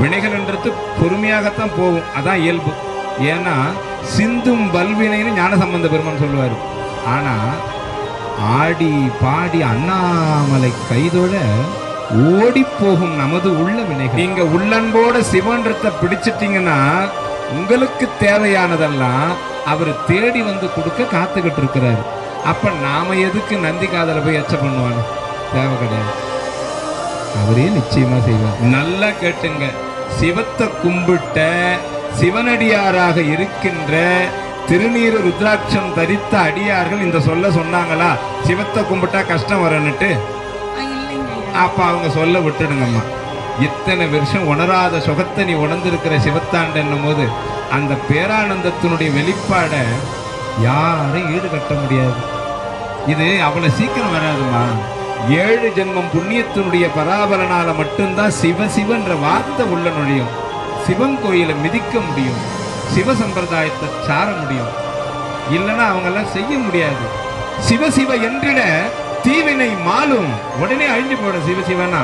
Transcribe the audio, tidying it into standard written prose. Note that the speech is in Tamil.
வினைகள்ன்றது பொறுமையாகத்தான் போகும், அதான் இயல்பு. ஏன்னா சிந்தும் வல்வினைன்னு ஞானசம்பந்த பெருமான் சொல்லுவார். ஆனா ஆடி பாடி அண்ணாமலை கைதோட ஓடி போகும் நமது உள்ள வினைகள். நீங்க உள்ளன்போட சிவன்றத்தை பிடிச்சிட்டீங்கன்னா உங்களுக்கு தேவையானதெல்லாம் அவர் தேடி வந்து கொடுக்க காத்துக்கிட்டு இருக்கிறாரு. அப்ப நாம எதுக்கு நந்தி காதல போய் எச்ச பண்ணுவாங்க? தேவை கிடையாது, அவரே நிச்சயமா செய்வார். நல்லா கேட்டுங்க, சிவத்தை கும்பிட்ட சிவனடியாராக இருக்கின்ற திருநீறு ருத்ராட்சம் தரித்த அடியார்கள் இந்த சொல்ல சொன்னாங்களா, சிவத்தை கும்பிட்டா கஷ்டம் வரணுட்டு? அப்ப அவங்க சொல்ல விட்டுடுங்கம்மா. இத்தனை வருஷம் உணராத சுகத்தை நீ உணர்ந்திருக்கிற சிவத்தாண்டு என்னும் போது அந்த பேரானந்தத்தினுடைய வெளிப்பாட யாரும் ஈடுகட்ட முடியாது. இது அவ்வளவு சீக்கிரம் வராதுமா. 7 ஜென்மம் புண்ணியத்தினுடைய பராபலனால மட்டும்தான் சிவ சிவன்ற வார்த்தை உள்ள நுழையும். சிவன் கோயிலை மிதிக்க முடியும், சிவ சம்பிரதாயத்தை சார முடியும். இல்லைன்னா அவங்கெல்லாம் செய்ய முடியாது. சிவ சிவ என்றிட தீவினை மாலும், உடனே அழிஞ்சு போட சிவ சிவனா